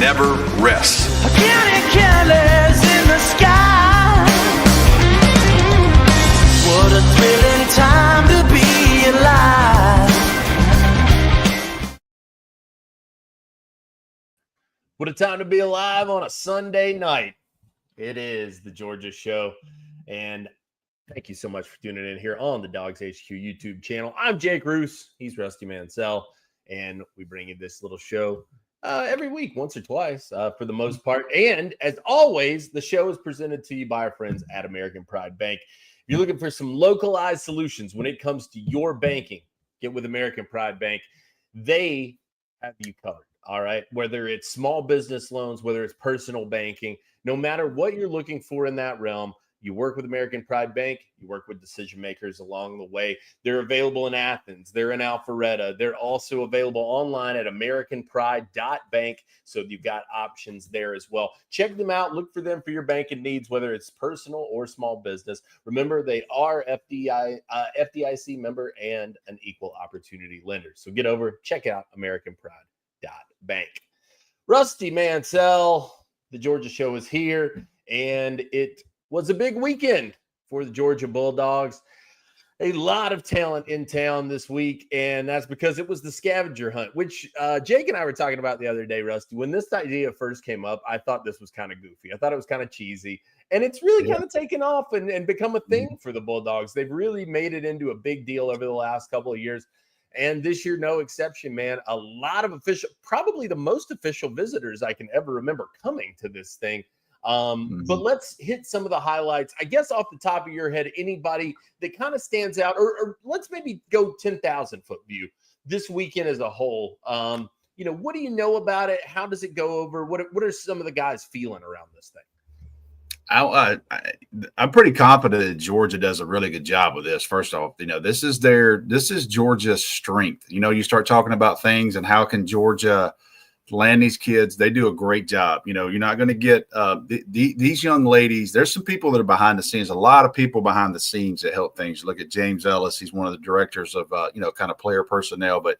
never rests. Careless in the sky. What a thrilling time to be alive. What a time to be alive on a Sunday night. It is the Georgia Show, and thank you so much for tuning in here on the Dawgs HQ YouTube channel. I'm Jake Roos. He's Rusty Mansell, and we bring you this little show every week, once or twice for the most part. And as always, the show is presented to you by our friends at American Pride Bank. If you're looking for some localized solutions when it comes to your banking, get with American Pride Bank. They have you covered. All right. Whether it's small business loans, whether it's personal banking, no matter what you're looking for in that realm, you work with American Pride Bank. You work with decision makers along the way. They're available in Athens. They're in Alpharetta. They're also available online at AmericanPride.bank. So you've got options there as well. Check them out. Look for them for your banking needs, whether it's personal or small business. Remember, they are FDIC member and an equal opportunity lender. So get over, check out AmericanPride.bank. Rusty Mansell, the Georgia Show is here, and it was a big weekend for the Georgia Bulldogs. A lot of talent in town this week, and that's because it was the Scavenger Hunt, which Jake and I were talking about the other day, Rusty. When this idea first came up, I thought this was kind of goofy. I thought it was kind of cheesy, and it's really kind of taken off and become a thing for the Bulldogs. They've really made it into a big deal over the last couple of years, and this year, no exception, man. A lot of official, probably the most official visitors I can ever remember coming to this thing. But let's hit some of the highlights. I guess off the top of your head, anybody that kind of stands out, or let's maybe go 10,000 foot view this weekend as a whole. What do you know about it? How does it go over? What are some of the guys feeling around this thing? I'm pretty confident that Georgia does a really good job with this. First off, this is Georgia's strength. You start talking about things and how can Georgia land these kids. They do a great job. You're not going to get these young ladies. There's some people that are behind the scenes, a lot of people behind the scenes that help things. Look at James Ellis. He's one of the directors of, kind of player personnel. But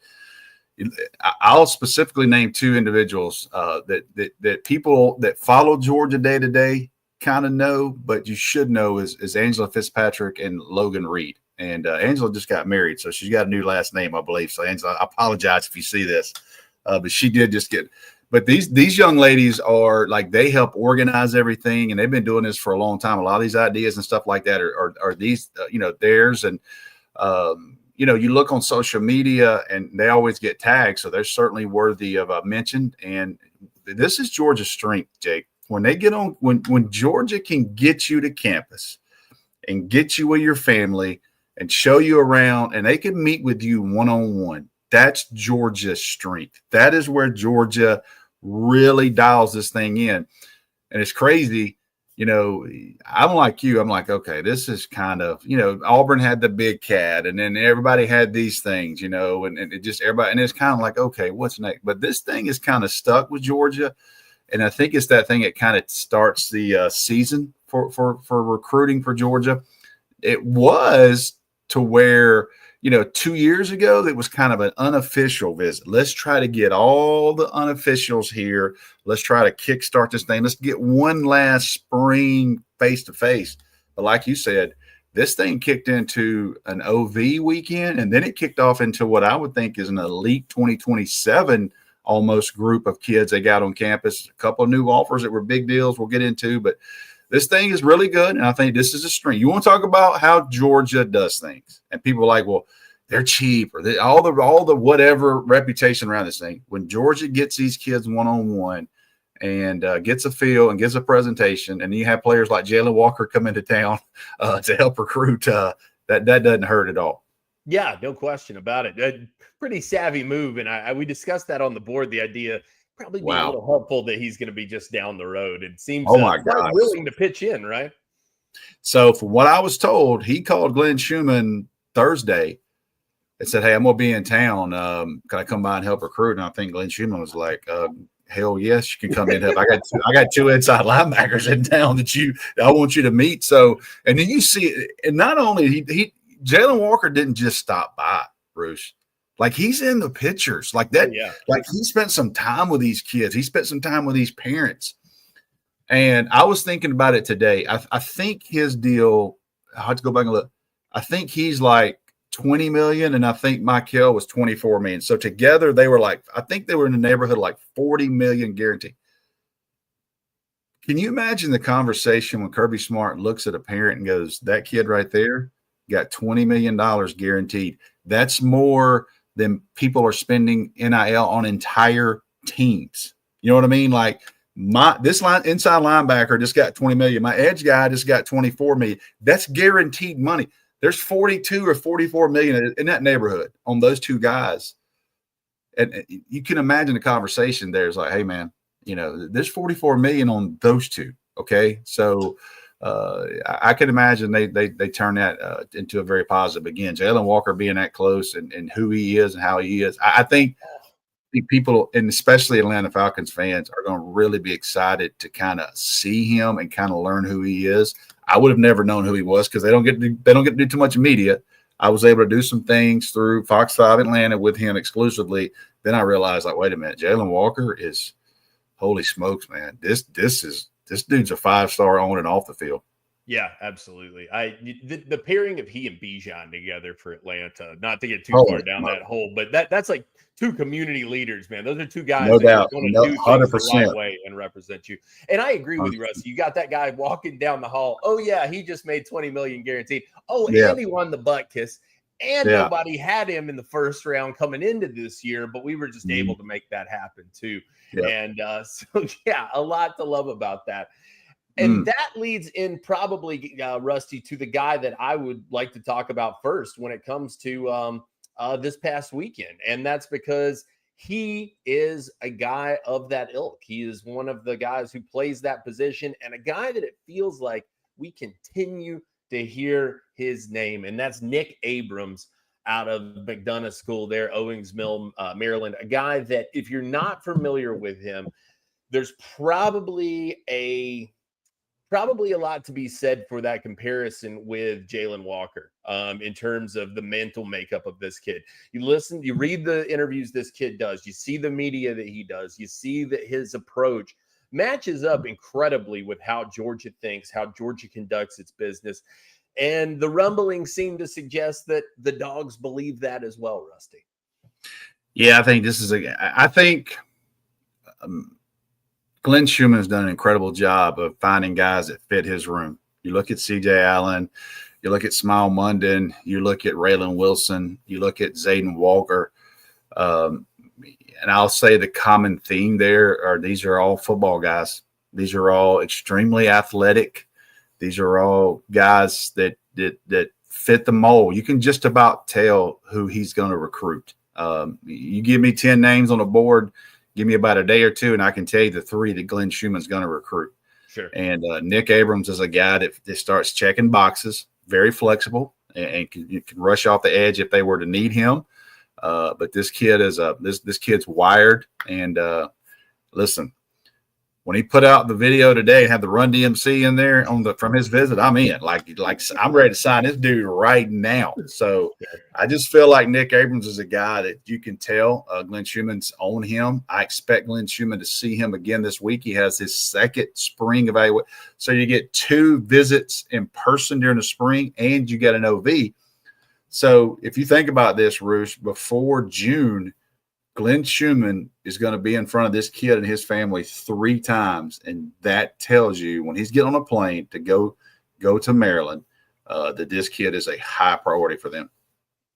I'll specifically name two individuals that people that follow Georgia day to day kind of know, but you should know is Angela Fitzpatrick and Logan Reed. And Angela just got married, so she's got a new last name, I believe. So Angela, I apologize if you see this. But she did just get. But these young ladies are like, they help organize everything, and they've been doing this for a long time. A lot of these ideas and stuff like that are these theirs. And you look on social media, and they always get tagged, so they're certainly worthy of a mention. And this is Georgia's strength, Jake. When they get on, when Georgia can get you to campus and get you with your family and show you around, and they can meet with you one-on-one. That's Georgia's strength. That is where Georgia really dials this thing in. And it's crazy. I'm like you. I'm like, okay, this is kind of, Auburn had the big cat, and then everybody had these things, and it just everybody. And it's kind of like, okay, what's next? But this thing is kind of stuck with Georgia. And I think it's that thing that kind of starts the season for recruiting for Georgia. It was to where, 2 years ago, it was kind of an unofficial visit. Let's try to get all the unofficials here. Let's try to kickstart this thing. Let's get one last spring face-to-face. But like you said, this thing kicked into an OV weekend, and then it kicked off into what I would think is an elite 2027 almost group of kids they got on campus. A couple of new offers that were big deals we'll get into, but this thing is really good, and I think this is a strength. You want to talk about how Georgia does things, and people are like, well, they're cheap, or all the whatever reputation around this thing. When Georgia gets these kids one-on-one and gets a feel and gets a presentation, and you have players like Jalen Walker come into town to help recruit, that doesn't hurt at all. Yeah, no question about it. A pretty savvy move, and we discussed that on the board. The idea probably be a little helpful that he's going to be just down the road. It seems quite willing to pitch in, right? So from what I was told, he called Glenn Schumann Thursday and said, hey, I'm going to be in town. Can I come by and help recruit? And I think Glenn Schumann was like, hell yes, you can come in and help. I got two inside linebackers in town that I want you to meet. So, and then you see, and not only he Jalen Walker didn't just stop by, Bruce. Like he's in the pictures like Oh, that. yeah. Like he spent some time with these kids. He spent some time with these parents. And I was thinking about it today. I think his deal, I have to go back and look. I think he's like 20 million, and I think Michael was 24 million. So together they were like, I think they were in the neighborhood of like 40 million guaranteed. Can you imagine the conversation when Kirby Smart looks at a parent and goes, that kid right there got $20 million guaranteed? That's more than people are spending NIL on entire teams. You know what I mean? Like this inside linebacker just got 20 million. My edge guy just got 24 million. That's guaranteed money. There's 42 or 44 million in that neighborhood on those two guys. And you can imagine the conversation there is like, hey man, there's 44 million on those two. Okay. So I can imagine they turn that into a very positive. Again, Jalen Walker being that close and who he is and how he is. I think people, and especially Atlanta Falcons fans, are going to really be excited to kind of see him and kind of learn who he is. I would have never known who he was because they don't get to do too much media. I was able to do some things through Fox 5 Atlanta with him exclusively. Then I realized, like, wait a minute, Jalen Walker is, holy smokes, man. This dude's a 5-star on and off the field. Yeah, absolutely. The pairing of he and Bijan together for Atlanta, not to get too far down that hole, but that's like two community leaders, man. Those are two guys no that doubt. are going to do 100%. things the right way and represent you. And I agree with you, Rusty. You got that guy walking down the hall. Oh yeah, he just made 20 million guaranteed. Oh, and he won the butt kiss. And nobody had him in the first round coming into this year, but we were just able to make that happen too. Yeah. And so, yeah, a lot to love about that. And that leads in probably, Rusty, to the guy that I would like to talk about first when it comes to this past weekend. And that's because he is a guy of that ilk. He is one of the guys who plays that position and a guy that it feels like we continue to hear his name. And that's Nick Abrams out of McDonough School there, Owings Mill, Maryland. A guy that, if you're not familiar with him, there's probably a lot to be said for that comparison with Jalen Walker in terms of the mental makeup of this kid. You read the interviews this kid does, you see the media that he does, you see that his approach matches up incredibly with how Georgia thinks, how Georgia conducts its business. And the rumblings seem to suggest that the Dogs believe that as well, Rusty. Yeah, I think Glenn Schumann has done an incredible job of finding guys that fit his room. You look at C.J. Allen, you look at Smile Munden, you look at Raylan Wilson, you look at Zayden Walker. And I'll say the common theme there are these are all football guys. These are all extremely athletic. These are all guys that fit the mold. You can just about tell who he's going to recruit. You give me 10 names on the board, give me about a day or two, and I can tell you the 3 that Glenn Schumann's going to recruit. Sure. And Nick Abrams is a guy that starts checking boxes, very flexible, and can rush off the edge if they were to need him. But this kid is this kid's wired. And listen, when he put out the video today and had the Run DMC in there from his visit, I'm in. Like I'm ready to sign this dude right now. So I just feel like Nick Abrams is a guy that you can tell Glenn Schumann's on him. I expect Glenn Schumann to see him again this week. He has his second spring evaluation. So you get 2 visits in person during the spring, and you get an OV. So if you think about this, Roosh, before June, Glenn Schumann is going to be in front of this kid and his family 3 times. And that tells you when he's getting on a plane to go to Maryland, that this kid is a high priority for them.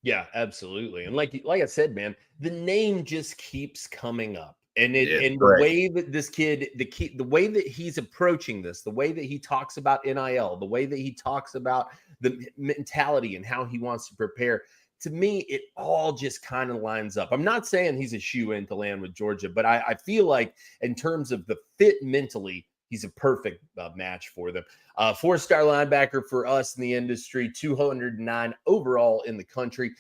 Yeah, absolutely. And like I said, man, the name just keeps coming up. And the way that this kid, the way that he's approaching this, the way that he talks about NIL, the way that he talks about the mentality and how he wants to prepare, to me, it all just kind of lines up. I'm not saying he's a shoe-in to land with Georgia, but I feel like in terms of the fit mentally, he's a perfect match for them. 4-star linebacker for us in the industry, 209 overall in the country.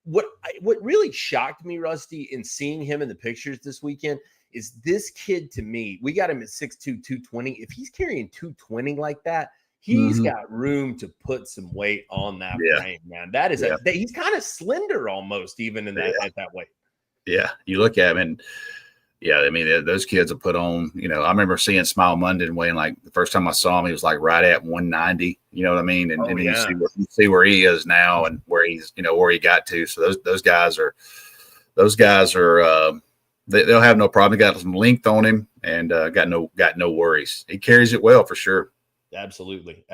What really shocked me, Rusty, in seeing him in the pictures this weekend is this kid, to me, we got him at 6'2", 220. If he's carrying 220 like that, He's got room to put some weight on that frame, man. That is he's kind of slender almost, even in that at that weight. Yeah, you look at him, and I mean, those kids will put on. I remember seeing Smile Munden weighing, like, the first time I saw him, he was like right at 190. You know what I mean? And you see where he is now and where he's where he got to. So those guys are they'll have no problem. They got some length on him and got no worries. He carries it well for sure. Absolutely.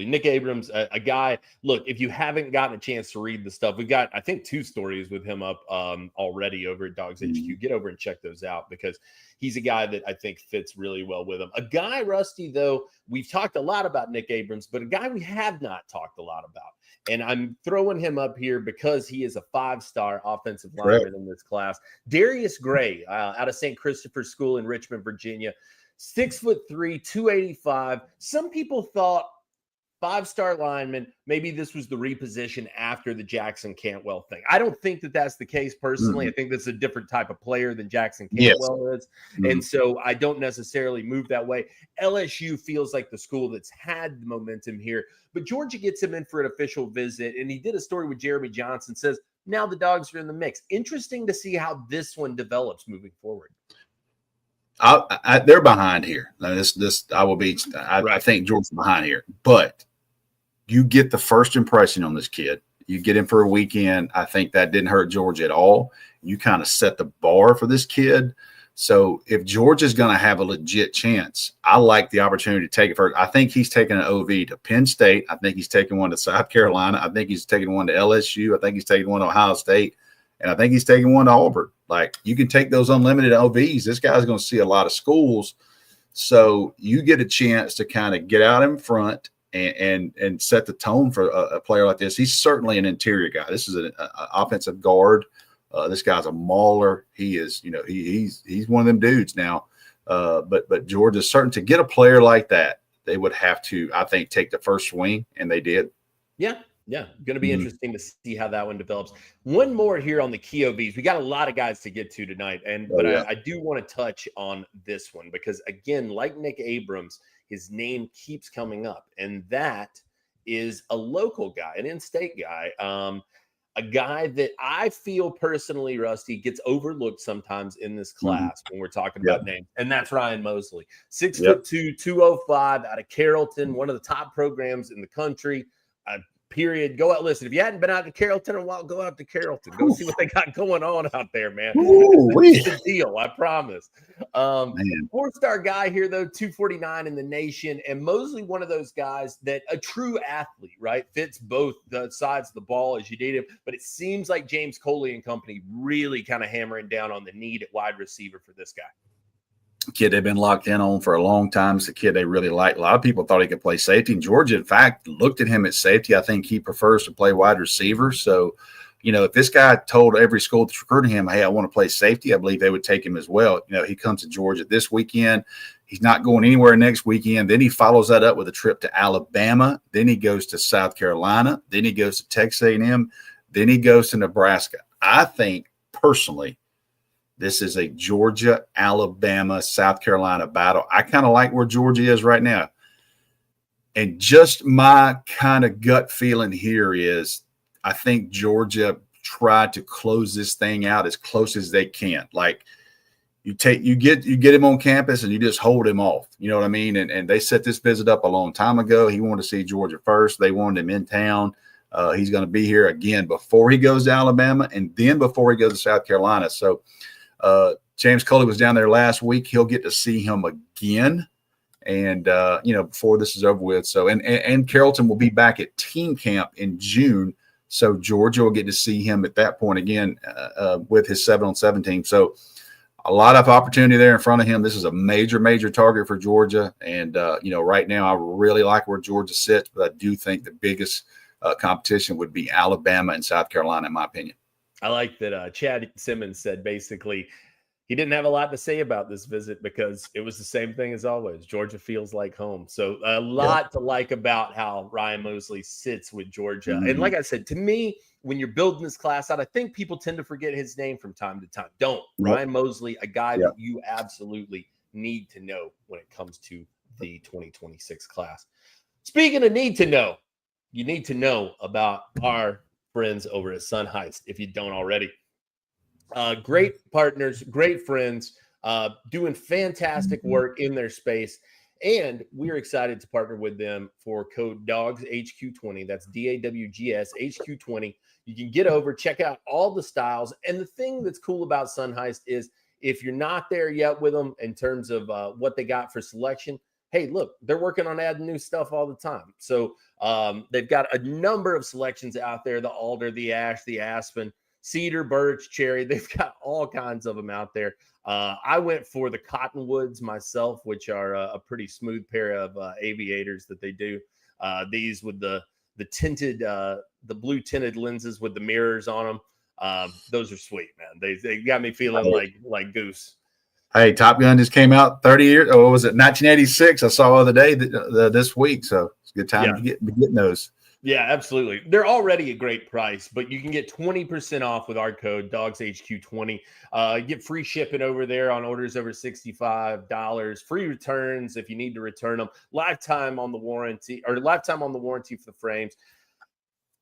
Nick Abrams, a guy, look, if you haven't gotten a chance to read the stuff, we've got, I think, 2 stories with him up already over at Dawgs HQ. Get over and check those out because he's a guy that I think fits really well with him. A guy, Rusty, though, we've talked a lot about Nick Abrams, but a guy we have not talked a lot about. And I'm throwing him up here because he is a 5-star offensive lineman in this class. Darius Gray out of St. Christopher's School in Richmond, Virginia. 6'3", 285. Some people thought 5-star lineman, maybe this was the reposition after the Jackson Cantwell thing. I don't think that that's the case personally. I think that's a different type of player than Jackson Cantwell is. And so I don't necessarily move that way. LSU feels like the school that's had the momentum here, but Georgia gets him in for an official visit. And he did a story with Jeremy Johnson, says now the Dogs are in the mix. Interesting to see how this one develops moving forward. They're behind here. Now, I think Georgia's behind here, but you get the first impression on this kid. You get him for a weekend. I think that didn't hurt Georgia at all. You kind of set the bar for this kid. So if Georgia's going to have a legit chance, I like the opportunity to take it first. I think he's taking an OV to Penn State. I think he's taking one to South Carolina. I think he's taking one to LSU. I think he's taking one to Ohio State. And I think he's taking one to Auburn. Like, you can take those unlimited OVs. This guy's going to see a lot of schools. So you get a chance to kind of get out in front and set the tone for a player like this. He's certainly an interior guy. This is an offensive guard. This guy's a mauler. He is, he's one of them dudes now. But Georgia's certain to get a player like that, they would have to, I think, take the first swing, and they did. Yeah, going to be interesting to see how that one develops. One more here on the key OVs. We got a lot of guys to get to tonight, but I do want to touch on this one because, again, like Nick Abrams, his name keeps coming up, and that is a local guy, an in-state guy, a guy that I feel personally, Rusty, gets overlooked sometimes in this class when we're talking about names, and that's Ryan Mosley. 6'2", 205 out of Carrollton, one of the top programs in the country. Period. Go out. Listen, if you hadn't been out to Carrollton in a while, go out to Carrollton. Go see what they got going on out there, man. It's a deal, I promise. 4-star guy here, though, 249 in the nation. And Mosley, one of those guys that a true athlete, right? Fits both the sides of the ball as you need him. But it seems like James Coley and company really kind of hammering down on the need at wide receiver for this guy. Kid they've been locked in on for a long time. It's a kid they really like. A lot of people thought he could play safety. And Georgia, in fact, looked at him at safety. I think he prefers to play wide receiver. So, if this guy told every school that's recruiting him, hey, I want to play safety, I believe they would take him as well. He comes to Georgia this weekend. He's not going anywhere next weekend. Then he follows that up with a trip to Alabama. Then he goes to South Carolina. Then he goes to Texas A&M. Then he goes to Nebraska. I think, personally, this is a Georgia, Alabama, South Carolina battle. I kind of like where Georgia is right now. And just my kind of gut feeling here is I think Georgia tried to close this thing out as close as they can. Like, you get him on campus and you just hold him off. You know what I mean? And they set this visit up a long time ago. He wanted to see Georgia first. They wanted him in town. He's going to be here again before he goes to Alabama and then before he goes to South Carolina. So, James Coley was down there last week. He'll get to see him again. And, before this is over with. So, and Carrollton will be back at team camp in June. So Georgia will get to see him at that point again, with his 7-on-7 team. So a lot of opportunity there in front of him. This is a major, major target for Georgia. And, right now I really like where Georgia sits, but I do think the biggest competition would be Alabama and South Carolina, in my opinion. I like that Chad Simmons said basically he didn't have a lot to say about this visit because it was the same thing as always. Georgia feels like home. So a lot to like about how Ryan Mosley sits with Georgia. And like I said, to me, when you're building this class out, I think people tend to forget his name from time to time. Don't. Ryan Mosley, a guy that you absolutely need to know when it comes to the 2026 class. Speaking of need to know, you need to know about our friends over at Sunheis if you don't already. Great partners, great friends, doing fantastic work in their space. And we're excited to partner with them for code DawgsHQ20. That's DAWGS HQ20. You can get over, check out all the styles. And the thing that's cool about Sunheis is if you're not there yet with them in terms of what they got for selection, hey, look, they're working on adding new stuff all the time. So they've got a number of selections out there, the alder, the ash, the aspen, cedar, birch, cherry. They've got all kinds of them out there. I went for the cottonwoods myself, which are a pretty smooth pair of aviators that they do. These with the tinted, the blue tinted lenses with the mirrors on them. Those are sweet, man. They got me feeling like Goose. Hey, Top Gun just came out 30 years. Oh, was it 1986? I saw the other day this week. So it's a good time to get getting those. Yeah, absolutely. They're already a great price, but you can get 20% off with our code DawgsHQ20. Get free shipping over there on orders over $65. Free returns if you need to return them. Lifetime on the warranty for the frames.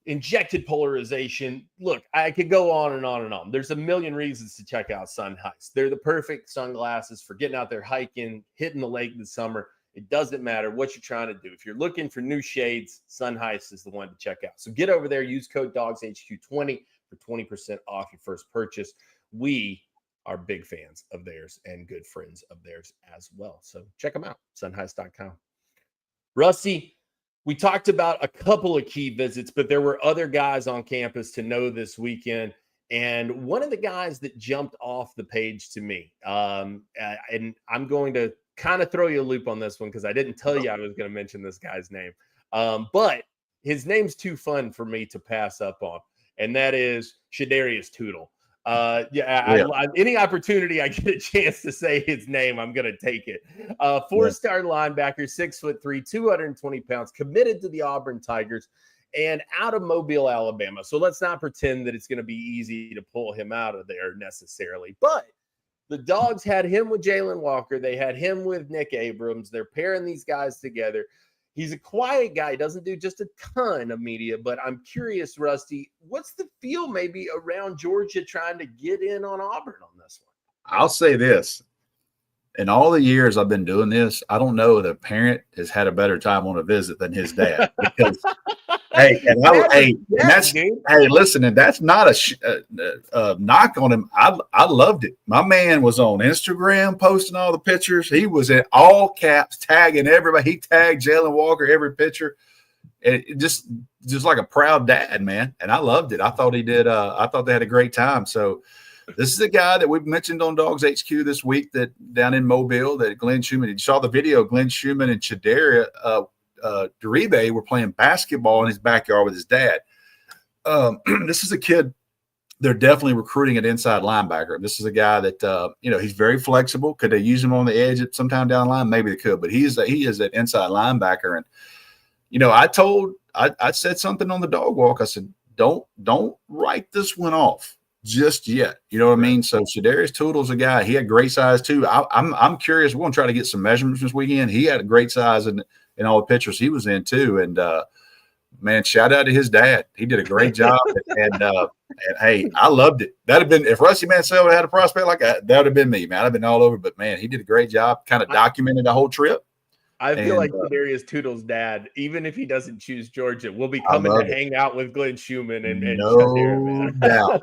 Injected polarization. Look, I could go on and on and on. There's a million reasons to check out Sunheis. They're the perfect sunglasses for getting out there hiking, hitting the lake in the summer. It doesn't matter what you're trying to do. If you're looking for new shades, Sunheis is the one to check out. So get over there, use code DawgsHQ20 for 20% off your first purchase. We are big fans of theirs and good friends of theirs as well. So check them out, sunheis.com. Rusty, we talked about a couple of key visits, but there were other guys on campus to know this weekend. And one of the guys that jumped off the page to me, and I'm going to kind of throw you a loop on this one because I didn't tell you I was going to mention this guy's name. But his name's too fun for me to pass up on, and that is Shadarius Toodel. Any opportunity I get a chance to say his name, I'm going to take it. Four-star linebacker, 6'3", 220 pounds, committed to the Auburn Tigers and out of Mobile, Alabama. So let's not pretend that it's going to be easy to pull him out of there necessarily. But the Dogs had him with Jalen Walker. They had him with Nick Abrams. They're pairing these guys together. He's a quiet guy. He doesn't do just a ton of media, but I'm curious, Rusty, what's the feel maybe around Georgia trying to get in on Auburn on this one? I'll say this. In all the years I've been doing this, I don't know that a parent has had a better time on a visit than his dad. Because, listen, and that's not a knock on him. I loved it. My man was on Instagram posting all the pictures. He was in all caps, tagging everybody. He tagged Jalen Walker every picture. And it just like a proud dad, man. And I loved it. I thought he did. I thought they had a great time. So this is a guy that we've mentioned on Dawgs HQ this week that down in Mobile that Glenn Schumann. You saw the video. Glenn Schumann and Shadarius Daribe were playing basketball in his backyard with his dad. This is a kid. They're definitely recruiting an inside linebacker. This is a guy that he's very flexible. Could they use him on the edge at sometime down the line? Maybe they could, but he is an inside linebacker. And I said something on the dog walk. I said, don't write this one off just yet. You know what I mean? So Shadarius Toodel's a guy. He had great size too. I'm curious. We're gonna try to get some measurements this weekend. He had a great size in all the pictures he was in too. And man, shout out to his dad. He did a great job. and hey, I loved it. That'd have been if Rusty Mansell had a prospect like that. That would have been me, man. I've been all over. But man, he did a great job. Kind of documented the whole trip. I feel like Darius Toodel's dad, even if he doesn't choose Georgia, will be coming to hang out with Glenn Schumann and no doubt.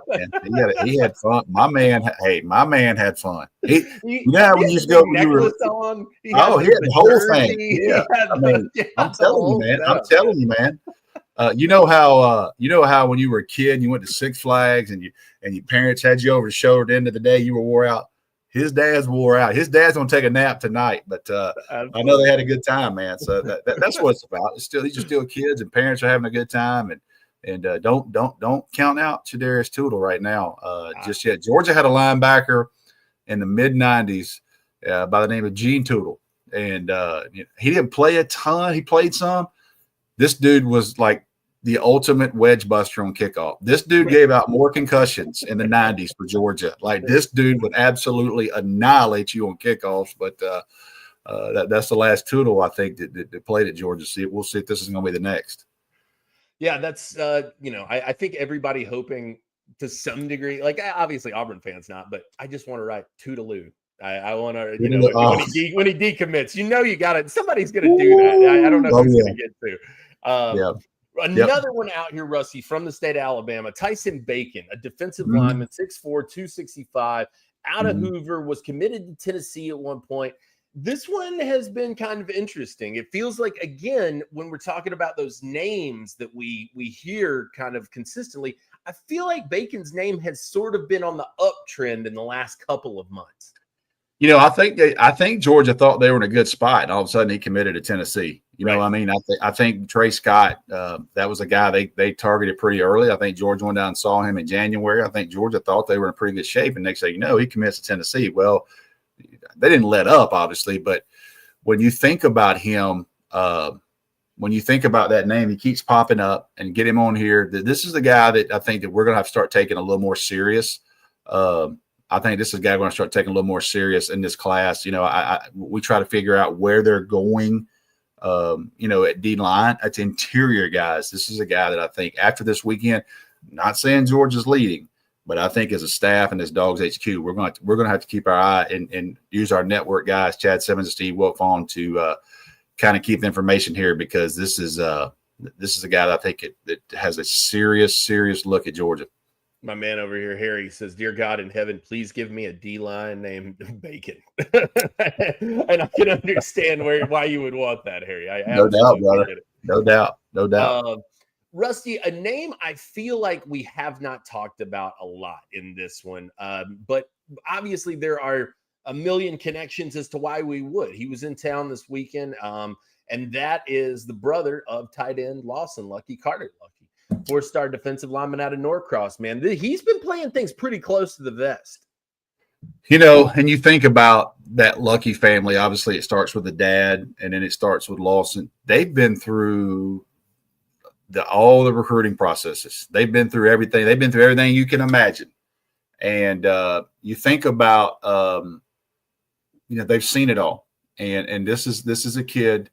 He had fun. My man had fun. When you used to go, he had the whole thing. Yeah, I'm telling you, man. You know how when you were a kid and you went to Six Flags and your parents had you over the shoulder at the end of the day, you were wore out. His dad's wore out. His dad's gonna take a nap tonight, but I know they had a good time, man. So that's what it's about. These are still kids, and parents are having a good time. And don't count out Shadarius Toodel right now just yet. Georgia had a linebacker in the mid '90s by the name of Gene Toodel, and he didn't play a ton. He played some. This dude was like the ultimate wedge buster on kickoff. This dude gave out more concussions in the 90s for Georgia. Like this dude would absolutely annihilate you on kickoffs. But that's the last Toodle I think that played at Georgia. We'll see if this is going to be the next. Yeah, that's I think everybody hoping to some degree, like obviously Auburn fans not, but I just want to write Toodaloo. I want to, when he decommits, you got it. Somebody's going to do that. I don't know who's going to get to. Another one out here, Rusty, from the state of Alabama, Tyson Bacon, a defensive lineman, 6'4", 265, out of Hoover, was committed to Tennessee at one point. This one has been kind of interesting. It feels like, again, when we're talking about those names that we hear kind of consistently, I feel like Bacon's name has sort of been on the uptrend in the last couple of months. I think Georgia thought they were in a good spot, and all of a sudden he committed to Tennessee. I think Trey Scott, that was a guy they targeted pretty early. I think Georgia went down and saw him in January. I think Georgia thought they were in pretty good shape, and next thing you know, he commits to Tennessee. Well, they didn't let up, obviously, but when you think about him, when you think about that name, he keeps popping up, and get him on here. This is the guy that I think that we're going to have to start taking a little more serious. I think this is a guy we're going to start taking a little more serious in this class. We try to figure out where they're going, at D-line. It's interior guys. This is a guy that I think after this weekend, not saying Georgia's leading, but I think as a staff and as Dawgs HQ, we're going to have to keep our eye and use our network guys, Chad Simmons and Steve Wolf, on to kind of keep the information here, because this is a guy that I think that has a serious look at Georgia. My man over here, Harry, says, "Dear God in heaven, please give me a D-line named Bacon." And I can understand why you would want that, Harry. No doubt, brother. No doubt. Rusty, a name I feel like we have not talked about a lot in this one, but obviously there are a million connections as to why we would. He was in town this weekend, and that is the brother of tight end Lawson Lucky, Carter Lucky. 4-star defensive lineman out of Norcross, man. He's been playing things pretty close to the vest. And you think about that Lucky family, obviously it starts with the dad, and then it starts with Lawson. They've been through all the recruiting processes. They've been through everything. They've been through everything you can imagine. And you think about, they've seen it all. And this is a kid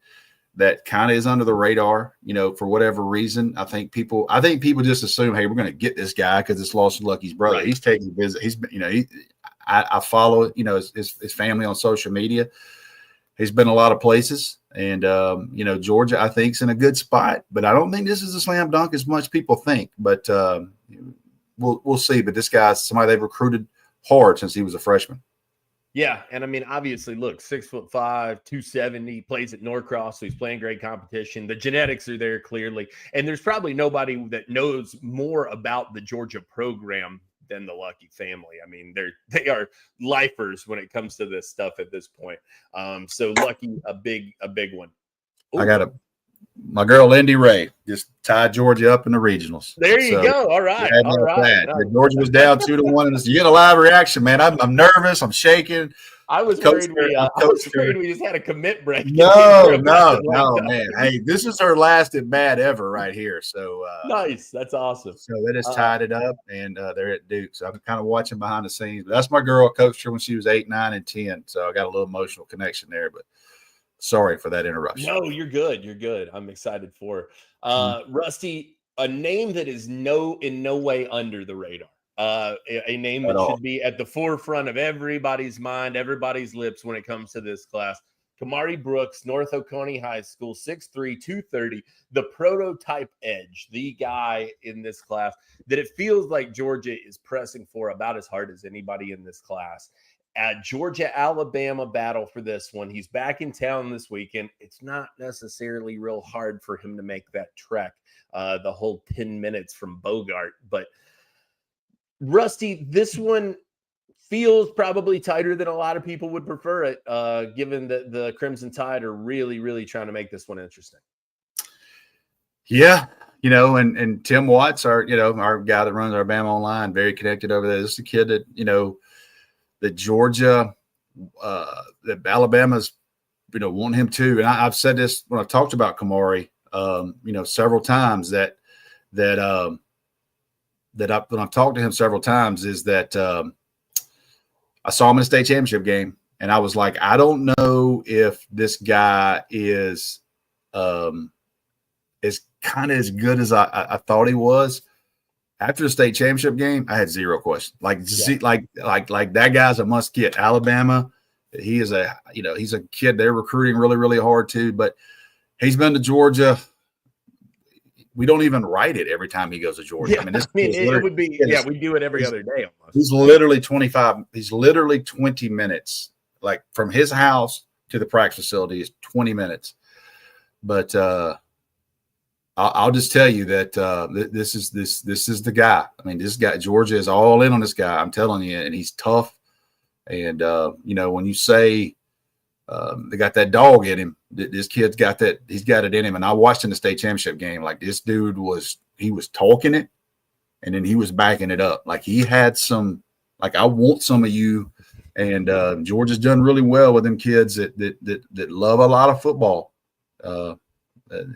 that kind of is under the radar, for whatever reason. I think people just assume, hey, we're going to get this guy because it's Lawson Lucky's brother. Right. He's taking a visit. He's been, I follow, his family on social media. He's been a lot of places, and Georgia, I think, is in a good spot. But I don't think this is a slam dunk as much people think. But we'll see. But this guy's somebody they've recruited hard since he was a freshman. Yeah, and I mean, obviously, look, 6'5", 270, plays at Norcross, so he's playing great competition. The genetics are there clearly, and there's probably nobody that knows more about the Georgia program than the Lucky family. I mean, they are lifers when it comes to this stuff at this point. So Lucky, a big one. Ooh. I got my girl Lindy Ray just tied Georgia up in the regionals. There you go. All right. All right. Georgia was down 2-1. You get a live reaction, man. I'm nervous. I'm shaking. I was worried we just had a commit break. No, man. Hey, this is her last at bat ever right here. So nice. That's awesome. So they just tied it up, and they're at Duke. So I'm kind of watching behind the scenes. But that's my girl. I coached her when she was 8, 9, and 10. So I got a little emotional connection there. But sorry for that interruption. No, you're good. You're good. I'm excited for her. Rusty, a name that is in no way under the radar. A name that should be at the forefront of everybody's mind, everybody's lips when it comes to this class. Kamari Brooks, North Oconee High School, 6'3", 230, the prototype edge, the guy in this class that it feels like Georgia is pressing for about as hard as anybody in this class. At Georgia-Alabama battle for this one. He's back in town this weekend. It's not necessarily real hard for him to make that trek, the whole 10 minutes from Bogart. But Rusty, this one feels probably tighter than a lot of people would prefer it, given that the Crimson Tide are really, really trying to make this one interesting. Yeah, and Tim Watts, our guy that runs our Bama Online, very connected over there. This is a kid that, that Georgia, that Alabama's, want him too. And I've said this when I've talked about Kamari, several times when I've talked to him several times is that I saw him in a state championship game And I was like, I don't know if this guy is kind of as good as I thought he was. After the state championship game, I had zero questions. Like that guy's a must get. Alabama, he's a kid they're recruiting really, really hard too. But he's been to Georgia. We don't even write it every time he goes to Georgia. Yeah, it would be. Yeah, we do it every other day almost. He's literally 25. He's literally 20 minutes. Like from his house to the practice facility is 20 minutes. But I'll just tell you that this is the guy. I mean, this guy, Georgia is all in on this guy. I'm telling you, and he's tough. And when you say they got that dog in him, this kid's got that. He's got it in him. And I watched in the state championship game, like this dude was talking it, and then he was backing it up. Like he had some. Like I want some of you. And Georgia's done really well with them kids that love a lot of football.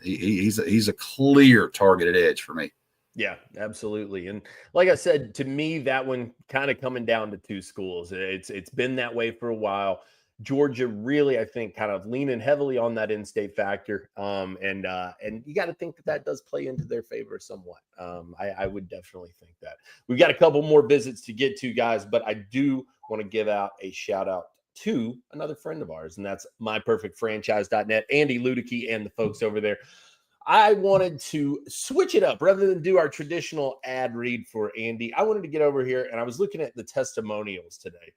He's a clear targeted edge for me. Yeah, absolutely. And like I said, to me, that one kind of coming down to two schools. It's been that way for a while. Georgia really, I think, kind of leaning heavily on that in-state factor. And you got to think that does play into their favor somewhat. I would definitely think that. We've got a couple more visits to get to, guys, but I do want to give out a shout out to another friend of ours, and that's myperfectfranchise.net, Andy Ludicky and the folks over there. I wanted to switch it up rather than do our traditional ad read for Andy. I wanted to get over here, and I was looking at the testimonials today.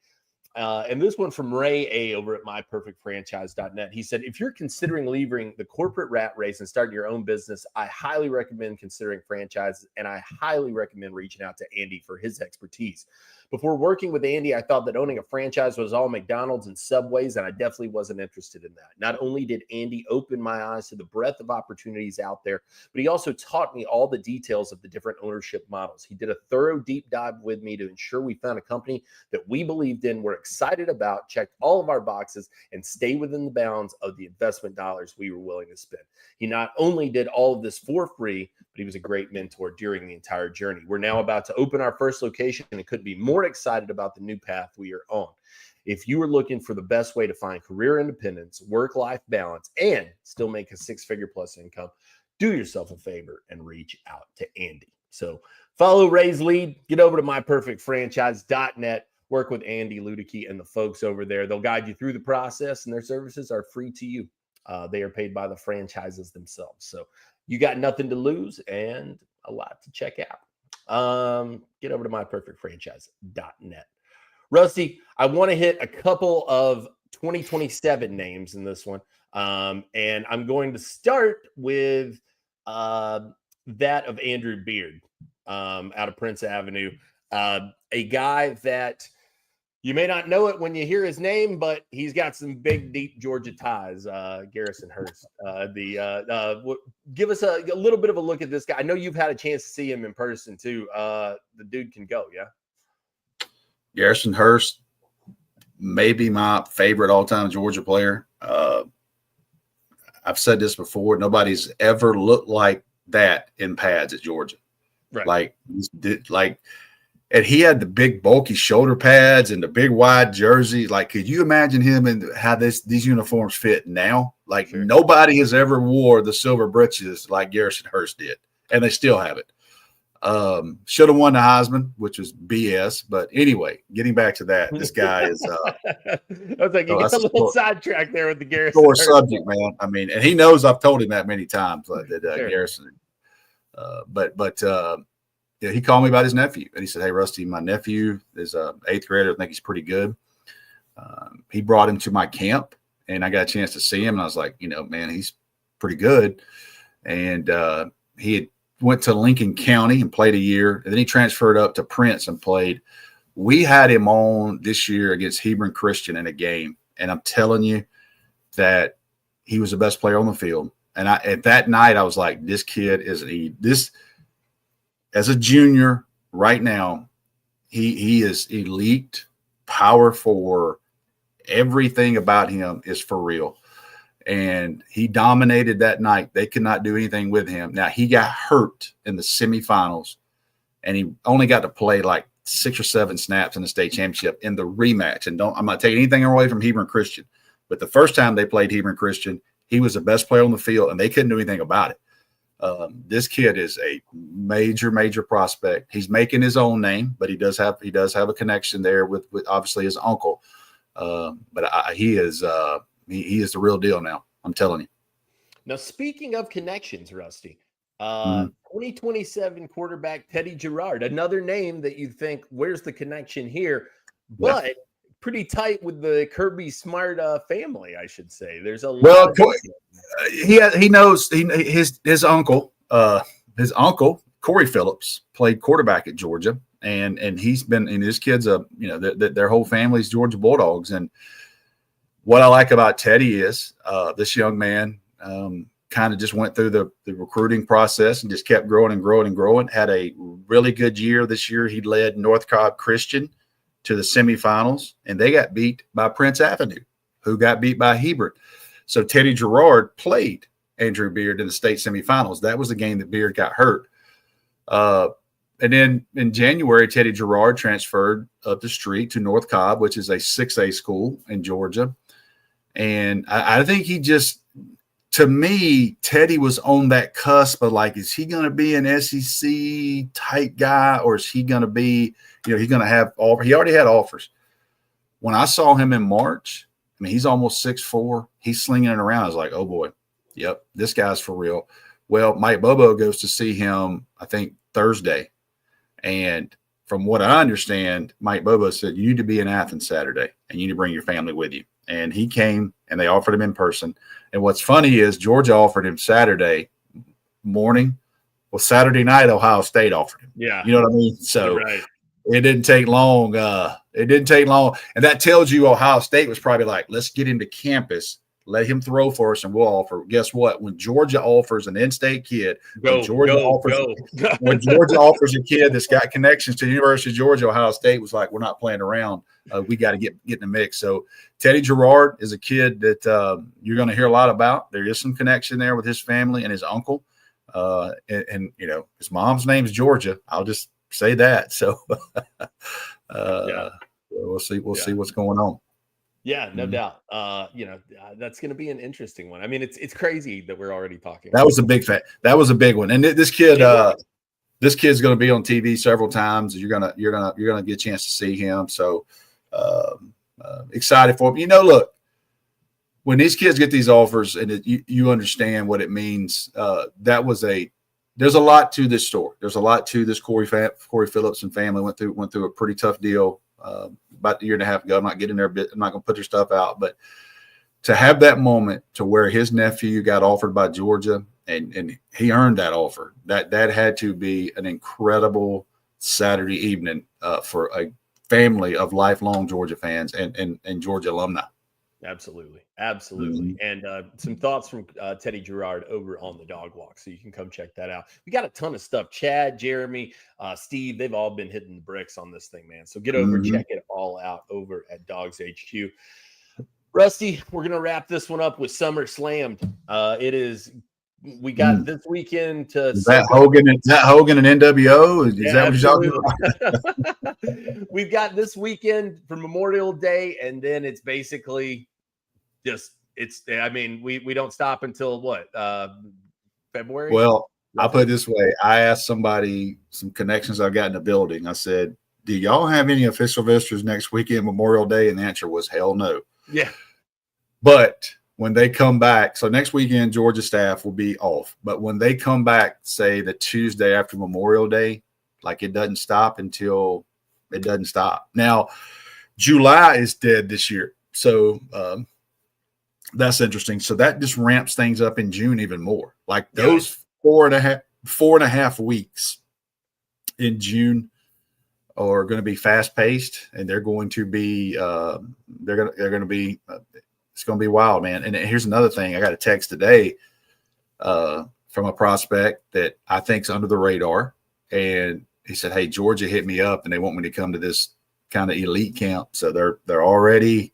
And this one from Ray A over at myperfectfranchise.net. He said, if you're considering leaving the corporate rat race and starting your own business, I highly recommend considering franchises, and I highly recommend reaching out to Andy for his expertise. Before working with Andy, I thought that owning a franchise was all McDonald's and Subways, and I definitely wasn't interested in that. Not only did Andy open my eyes to the breadth of opportunities out there, but he also taught me all the details of the different ownership models. He did a thorough deep dive with me to ensure we found a company that we believed in, were excited about, checked all of our boxes, and stay within the bounds of the investment dollars we were willing to spend. He not only did all of this for free, but he was a great mentor during the entire journey. We're now about to open our first location and could be more excited about the new path we are on. If you are looking for the best way to find career independence, work-life balance, and still make a six-figure plus income, do yourself a favor and reach out to Andy. So follow Ray's lead, get over to myperfectfranchise.net, work with Andy Ludicky and the folks over there. They'll guide you through the process, and their services are free to you. They are paid by the franchises themselves. So you got nothing to lose and a lot to check out. Get over to myperfectfranchise.net. Rusty, I want to hit a couple of 2027 names in this one. And I'm going to start with that of Andrew Beard out of Prince Avenue. A guy that you may not know it when you hear his name, but he's got some big, deep Georgia ties. Garrison Hurst. Give us a little bit of a look at this guy. I know you've had a chance to see him in person too. The dude can go, yeah. Garrison Hurst, maybe my favorite all-time Georgia player. I've said this before. Nobody's ever looked like that in pads at Georgia. Right. And he had the big bulky shoulder pads and the big wide jersey. Like, could you imagine him and how these uniforms fit now? Like, sure. Nobody has ever wore the silver breeches like Garrison Hurst did, and they still have it. Should have won the Heisman, which was BS. But anyway, getting back to that, this guy is. I was like, you got a little sidetrack there with the Garrison. Sore subject, man. I mean, and he knows I've told him that many times. Sure. Garrison. Yeah, he called me about his nephew, and he said, "Hey, Rusty, my nephew is an eighth grader. I think he's pretty good." He brought him to my camp, and I got a chance to see him, and I was like, man, he's pretty good. And he had went to Lincoln County and played a year, and then he transferred up to Prince and played. We had him on this year against Hebron Christian in a game, and I'm telling you that he was the best player on the field. And at that night, I was like, this kid is this. As a junior right now, he is elite, power forward. Everything about him is for real. And he dominated that night. They could not do anything with him. Now, he got hurt in the semifinals, and he only got to play like 6 or 7 snaps in the state championship in the rematch. And I'm not taking anything away from Hebron Christian, but the first time they played Hebron Christian, he was the best player on the field, and they couldn't do anything about it. This kid is a major prospect. He's making his own name, but he does have a connection there with obviously his uncle. But he is the real deal now. I'm telling you. Now, speaking of connections, Rusty, 2027 quarterback Teddy Gerard, another name that you think, where's the connection here? But pretty tight with the Kirby Smart family, I should say. There's a lot. He knows his uncle Corey Phillips played quarterback at Georgia, and he's been, and his kids their whole family's Georgia Bulldogs. And what I like about Teddy is this young man kind of just went through the recruiting process and just kept growing and growing and growing. Had a really good year this year. He led North Cobb Christian to the semifinals, and they got beat by Prince Avenue, who got beat by Hebron. So Teddy Gerard played Andrew Beard in the state semifinals. That was the game that Beard got hurt. And then in January, Teddy Gerard transferred up the street to North Cobb, which is a 6A school in Georgia. And I think he just, to me, Teddy was on that cusp of like, is he going to be an SEC type guy, or is he going to be, he's going to have he already had offers. When I saw him in March, I mean, he's almost 6'4". He's slinging it around. I was like, oh boy, yep, this guy's for real. Well, Mike Bobo goes to see him, I think, Thursday. And from what I understand, Mike Bobo said, you need to be in Athens Saturday and you need to bring your family with you. And he came and they offered him in person. And what's funny is Georgia offered him Saturday morning. Well, Saturday night, Ohio State offered him. Yeah. You know what I mean? So right. It didn't take long. And that tells you Ohio State was probably like, let's get him to campus, let him throw for us, and we'll offer. Guess what? When Georgia offers an in-state kid, when Georgia offers a kid that's got connections to the University of Georgia, Ohio State was like, we're not playing around. We got to get in the mix. So Teddy Gerard is a kid that you're going to hear a lot about. There is some connection there with his family and his uncle. And his mom's name is Georgia. I'll just say that. So we'll see what's going on. Yeah, no doubt. That's going to be an interesting one. I mean, it's crazy that we're already talking. That was a big fact. That was a big one. And this kid's going to be on TV several times. You're gonna get a chance to see him. So excited for him. Look, when these kids get these offers and you understand what it means, there's a lot to this story. There's a lot to this. Corey Phillips and family went through a pretty tough deal about a year and a half ago. I'm not getting there. I'm not going to put their stuff out, but to have that moment to where his nephew got offered by Georgia and he earned that offer, that had to be an incredible Saturday evening for a family of lifelong Georgia fans and Georgia alumni. Absolutely. And some thoughts from Teddy Gerard over on the Dog Walk, so you can come check that out. We got a ton of stuff. Chad, Jeremy, Steve, they've all been hitting the bricks on this thing, man. So get over, check it all out over at Dawgs HQ. Rusty, we're gonna wrap this one up with Summer Slammed. We got this weekend to. Is that Hogan and NWO? Is that what you're talking about? We've got this weekend for Memorial Day, and then it's basically we don't stop until what? February? Well, I'll put it this way. I asked somebody, some connections I got in the building. I said, do y'all have any official visitors next weekend, Memorial Day? And the answer was hell no. Yeah. But when they come back, so next weekend, Georgia staff will be off. But when they come back, say the Tuesday after Memorial Day, like it doesn't stop until it doesn't stop. Now, July is dead this year. So that's interesting. So that just ramps things up in June even more. Like those 4.5 weeks in June are going to be fast paced, and they're going to be it's going to be wild, man. And here's another thing. I got a text today from a prospect that I think's under the radar. And he said, hey, Georgia hit me up and they want me to come to this kind of elite camp. So they're already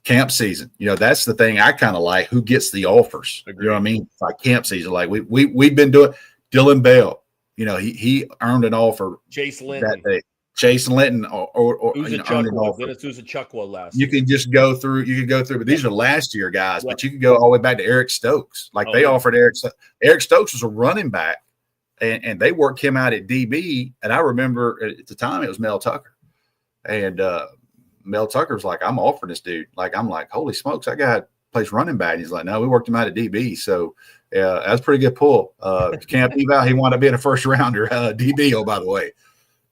camp season. That's the thing I kind of like, who gets the offers. Agreed. You know what I mean? It's like camp season. Like we've been doing Dylan Bell. He earned an offer Chase Lynn that day. Chase Linton or Who's you a know, earning Chuckwa? offer. Dennis was a Chuckwa last You year. can just go through. You can go through, but these are last year guys. Yep. But you can go all the way back to Eric Stokes. Like they offered Eric Stokes was a running back, and they worked him out at DB. And I remember at the time it was Mel Tucker, and Mel Tucker was like, "I'm offering this dude." Like I'm like, "Holy smokes, that guy plays running back." And he's like, "No, we worked him out at DB." So yeah, that's a pretty good pull. Camp eval, he wound up being a first rounder DB. Oh, by the way,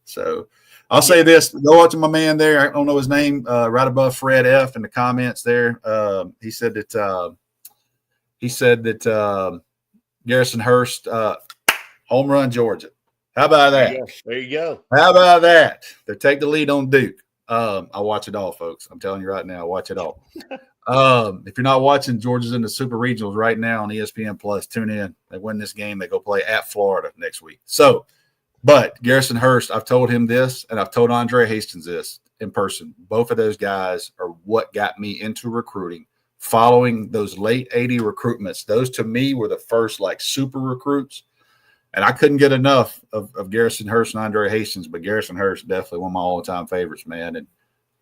so. I'll say this. Go out to my man there. I don't know his name. Right above Fred F in the comments there. He said that Garrison Hurst home run Georgia. How about that? There you go. How about that? They take the lead on Duke. I watch it all, folks. I'm telling you right now, I watch it all. If you're not watching, Georgia's in the Super Regionals right now on ESPN Plus. Tune in. They win this game. They go play at Florida next week. So. But Garrison Hurst, I've told him this, and I've told Andre Hastings this in person. Both of those guys are what got me into recruiting. Following those late 80 recruitments, those to me were the first like super recruits. And I couldn't get enough of Garrison Hurst and Andre Hastings, but Garrison Hurst definitely one of my all-time favorites, man. And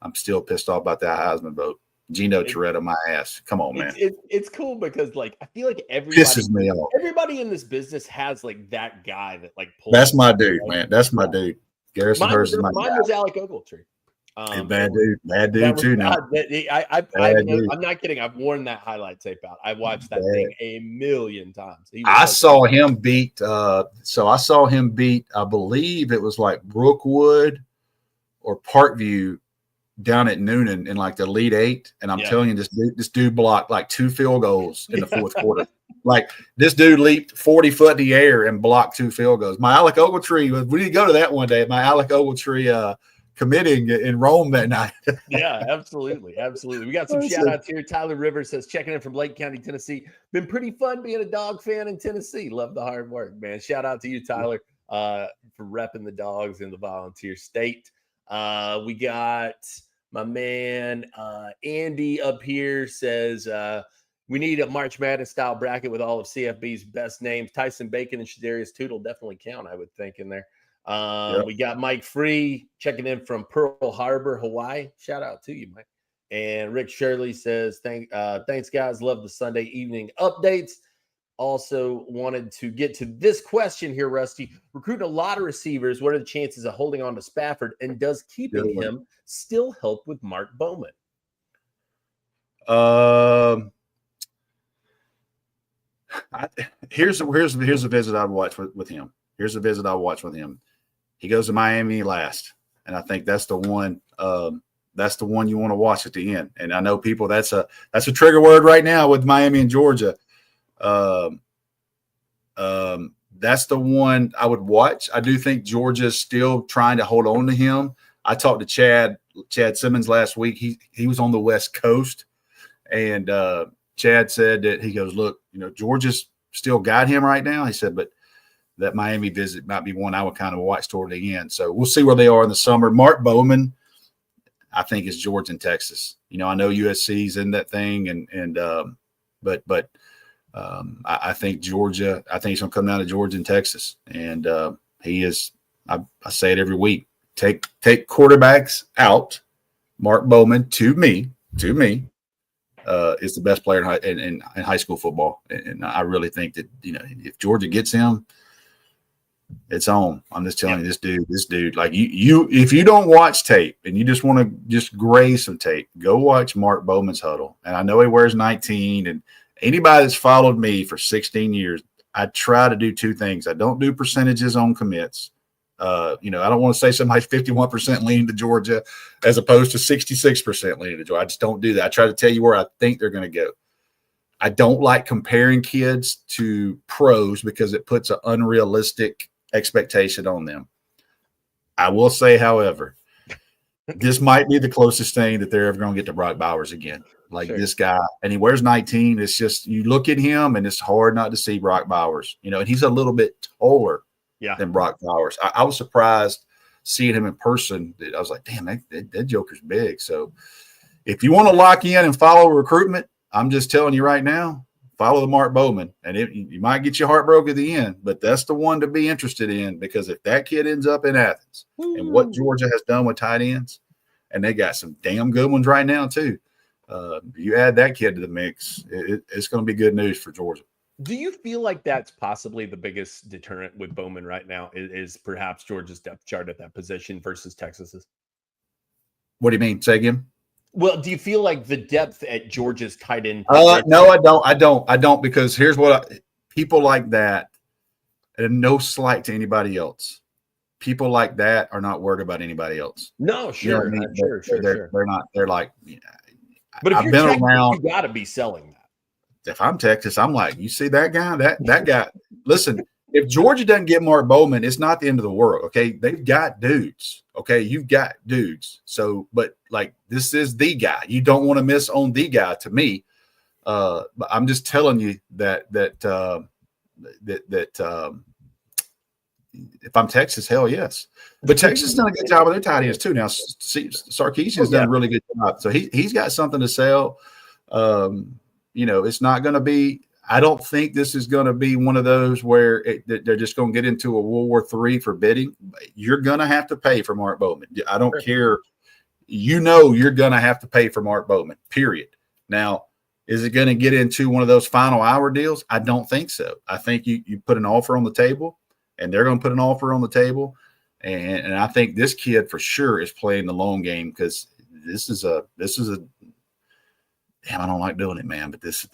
I'm still pissed off about that Heisman vote. Gino Toretto, my ass. Come on, man. It's cool because like I feel like everybody pisses me off. Everybody in this business has like that guy that like pulls. That's my dude, man. That's my dude. Garrison Hurst is my guy. Mine was Alec Ogletree. Bad dude too. Now I'm not kidding. I've worn that highlight tape out. I've watched that thing a million times. I saw him beat. I saw him beat. I believe it was like Brookwood or Parkview down at Noonan in like the Elite Eight, and I'm telling you, this dude blocked like 2 field goals in the fourth quarter. Like this dude leaped 40 foot in the air and blocked 2 field goals. My Alec Ogletree, we need to go to that one day. My Alec Ogletree committing in Rome that night. Yeah, absolutely. We got some shout outs here. Tyler Rivers says checking in from Lake County, Tennessee. Been pretty fun being a dog fan in Tennessee. Love the hard work, man. Shout out to you, Tyler, for repping the dogs in the volunteer state. We got my man Andy up here says we need a March Madness style bracket with all of CFB's best names. Tyson Bacon and Shadarius Toodel definitely count, I would think, in there. We got Mike Free checking in from Pearl Harbor, Hawaii. Shout out to you, Mike. And Rick Shirley says, thanks, guys. Love the Sunday evening updates. Also wanted to get to this question here, Rusty. Recruiting a lot of receivers. What are the chances of holding on to Spafford? And does keeping him still help with Mark Bowman? Here's a visit I'd watch with him. Here's a visit I'll watch with him. He goes to Miami last, and I think that's the one. That's the one you want to watch at the end. And I know people. That's a trigger word right now with Miami and Georgia. That's the one I would watch. I do think Georgia's still trying to hold on to him. I talked to Chad Simmons last week. He was on the West Coast, and Chad said that he goes, look, Georgia's still got him right now. He said, but that Miami visit might be one I would kind of watch toward the end. So we'll see where they are in the summer. Mark Bowman, I think, is Georgia and Texas. I know USC's in that thing, but I think Georgia. I think he's going to come down to Georgia and Texas, and he is. I say it every week. Take quarterbacks out. Mark Bowman to me is the best player in high school football, and I really think that if Georgia gets him, it's on. I'm just telling you, this dude. Like you, if you don't watch tape and you just want to just graze some tape, go watch Mark Bowman's huddle. And I know he wears 19, and anybody that's followed me for 16 years, I try to do 2 things. I don't do percentages on commits. I don't want to say somebody's 51% leaning to Georgia as opposed to 66% leaning to Georgia. I just don't do that. I try to tell you where I think they're going to go. I don't like comparing kids to pros because it puts an unrealistic expectation on them. I will say, however, this might be the closest thing that they're ever going to get to Brock Bowers again. This guy, and he wears 19. It's just, you look at him and it's hard not to see Brock Bowers, and he's a little bit taller than Brock Bowers. I was surprised seeing him in person. I was like, damn, that joker's big. So if you want to lock in and follow recruitment, I'm just telling you right now, follow the Mark Bowman, and you might get your heart broke at the end, but that's the one to be interested in, because if that kid ends up in Athens and what Georgia has done with tight ends, and they got some damn good ones right now too. You add that kid to the mix, it's going to be good news for Georgia. Do you feel like that's possibly the biggest deterrent with Bowman right now is perhaps Georgia's depth chart at that position versus Texas's? What do you mean? Say again? Well, do you feel like the depth at Georgia's tight end? No, I don't, because here's what people like that, and no slight to anybody else. People like that are not worried about anybody else. No, sure, you know what I mean? sure. They're not. They're like, but if I've you're been Texas, around. you got to be selling that. If I'm Texas, I'm like, you see that guy? That guy. Listen, if Georgia doesn't get Mark Bowman, it's not the end of the world. Okay, they've got dudes. Okay, you've got dudes. So, but like, this is the guy. You don't want to miss on the guy. To me, but I'm just telling you that if I'm Texas, hell yes. But Texas has done a good job with their tight ends too. Now, Sarkisian's done a really good job, so he's got something to sell. It's not going to be. I don't think this is going to be one of those where they're just going to get into a World War III for bidding. You're going to have to pay for Mark Bowman. I don't care. You're going to have to pay for Mark Bowman, period. Now, is it going to get into one of those final hour deals? I don't think so. I think you put an offer on the table, and they're going to put an offer on the table. And I think this kid for sure is playing the long game, because this is a damn, I don't like doing it, man. But that's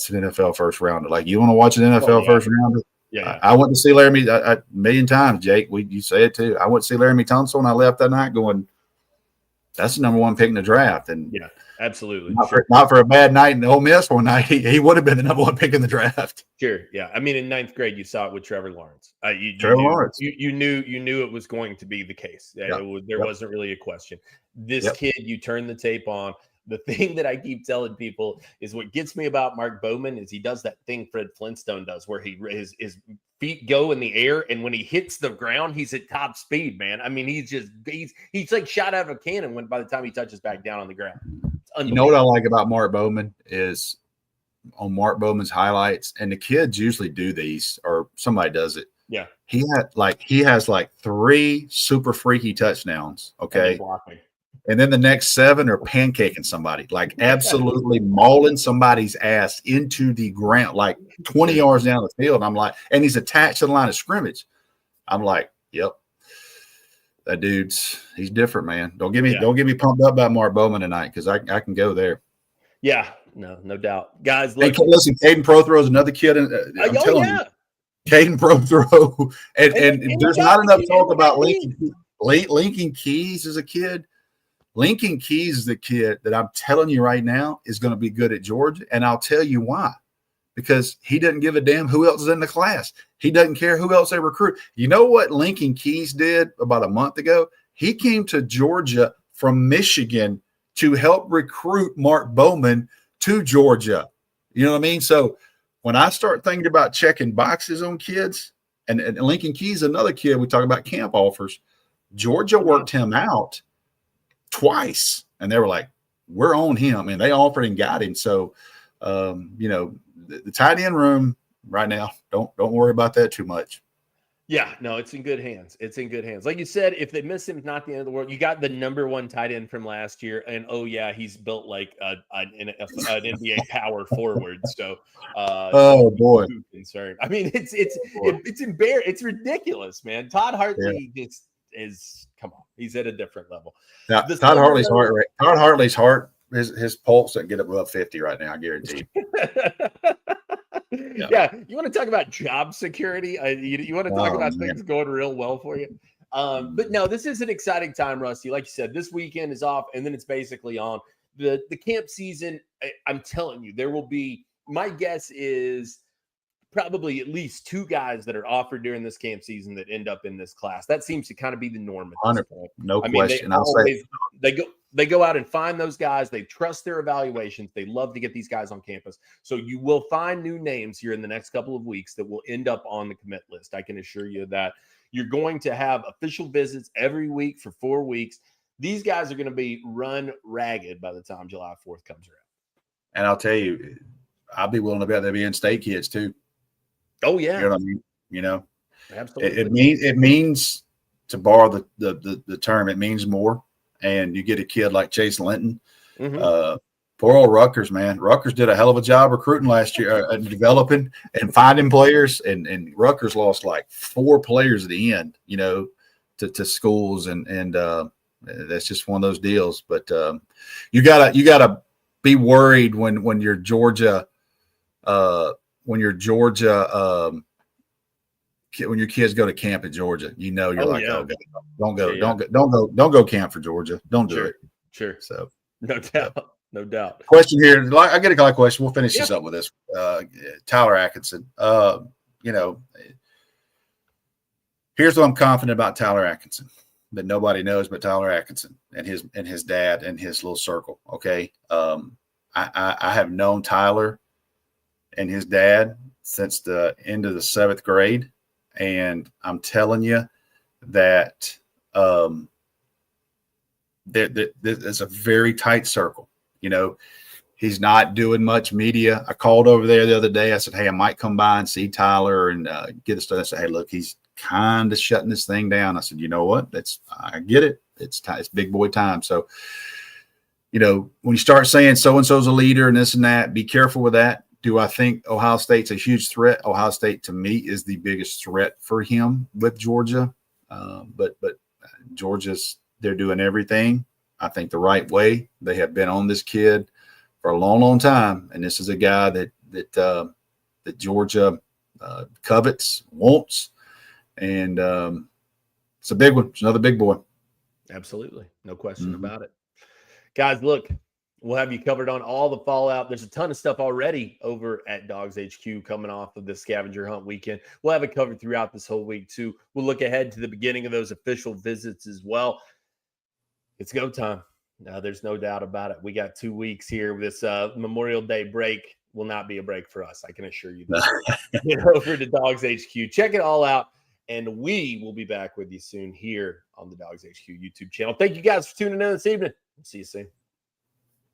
an NFL first rounder. Like, you want to watch an NFL first rounder? Yeah. I went to see Laramie a million times, Jake. You say it too. I went to see Laramie Tunsil, and I left that night going, that's the number one pick in the draft. And yeah, absolutely. Not for a bad night in Ole Miss one night. He would have been the number one pick in the draft. Sure. Yeah. I mean, in ninth grade, you saw it with Trevor Lawrence. Lawrence. You knew it was going to be the case. There wasn't really a question. This kid, you turn the tape on. The thing that I keep telling people is what gets me about Mark Bowman is he does that thing Fred Flintstone does, where his feet go in the air, and when he hits the ground, he's at top speed, man. I mean, he's like shot out of a cannon by the time he touches back down on the ground. You know what I like about Mark Bowman is on Mark Bowman's highlights, and the kids usually do these, or somebody does it. Yeah, he has like 3 super freaky touchdowns. Okay. And then the next 7 are pancaking somebody, like absolutely mauling somebody's ass into the ground, like 20 yards down the field. And I'm like, and he's attached to the line of scrimmage. I'm like, yep, that he's different, man. Don't get me pumped up about Mark Bowman tonight, because I can go there. Yeah, no doubt, guys. Look, hey, listen, Caden Prothrow is another kid. I'm telling you, Caden Prothrow, and there's not enough talk about Lincoln. Lincoln Keys is a kid. Lincoln Keys is the kid that I'm telling you right now is going to be good at Georgia, and I'll tell you why. Because he doesn't give a damn who else is in the class. He doesn't care who else they recruit. You know what Lincoln Keys did about a month ago? He came to Georgia from Michigan to help recruit Mark Bowman to Georgia. You know what I mean? So when I start thinking about checking boxes on kids, and Lincoln Keys, another kid, we talk about camp offers, Georgia worked him out twice, and they were like, we're on him, and they offered and got him. So the tight end room right now, don't worry about that too much. Yeah, no, it's in good hands. Like you said, if they miss him, it's not the end of the world. You got the number 1 tight end from last year, and he's built like an NBA power forward. So, boy, concerned. I mean, it's embarrassing. It's ridiculous, man. Todd Hartley is come on, he's at a different level. Now, Todd Hartley's heart rate. Todd Hartley's heart, his pulse doesn't get above 50 right now. I guarantee you. Yeah, you want to talk about job security? You want to talk about things going real well for you? But no, this is an exciting time, Rusty. Like you said, this weekend is off, and then it's basically on the camp season. I'm telling you, there will be. My guess is probably at least 2 guys that are offered during this camp season that end up in this class. That seems to kind of be the norm at this point. No question. They go out and find those guys. They trust their evaluations. They love to get these guys on campus. So you will find new names here in the next couple of weeks that will end up on the commit list. I can assure you that. You're going to have official visits every week for 4 weeks. These guys are going to be run ragged by the time July 4th comes around. And I'll tell you, I'd be willing to bet they'll be in-state kids too. Oh yeah, You know what I mean? You know, absolutely. it means, to borrow the term, it means more. And you get a kid like Chase Linton. Poor old Rutgers, man. Rutgers did a hell of a job recruiting last year, developing and finding players. And Rutgers lost like 4 players at the end, you know, to schools, and that's just one of those deals. But you gotta be worried when you're Georgia, when your kids go to camp at Georgia. You know, you're oh, don't go camp for Georgia. Don't do it. Sure. So no doubt. No doubt. Question here. I get a lot of question. We'll finish this up with this. Tyler Atkinson. You know, here's what I'm confident about Tyler Atkinson that nobody knows but Tyler Atkinson and his dad and his little circle. Okay. I have known Tyler and his dad since the end of the 7th grade. And I'm telling you that there's a very tight circle. You know, he's not doing much media. I called over there the other day. I said, hey, I might come by and see Tyler and get this stuff. I said, hey, look, he's kind of shutting this thing down. I said, you know what? I get it. It's big boy time. So, you know, when you start saying so-and-so's a leader and this and that, be careful with that. Do I think Ohio State's a huge threat? Ohio State, to me, is the biggest threat for him with Georgia. But Georgia's, they're doing everything, I think, the right way. They have been on this kid for a long, long time. And this is a guy that Georgia covets, wants. And it's a big one. It's another big boy. Absolutely. No question about it. Guys, look, we'll have you covered on all the fallout. There's a ton of stuff already over at Dawgs HQ coming off of the Scavenger Hunt weekend. We'll have it covered throughout this whole week, too. We'll look ahead to the beginning of those official visits as well. It's go time. There's no doubt about it. We got 2 weeks here. This Memorial Day break will not be a break for us. I can assure you that. Get over to Dawgs HQ. Check it all out. And we will be back with you soon here on the Dawgs HQ YouTube channel. Thank you guys for tuning in this evening. We'll see you soon.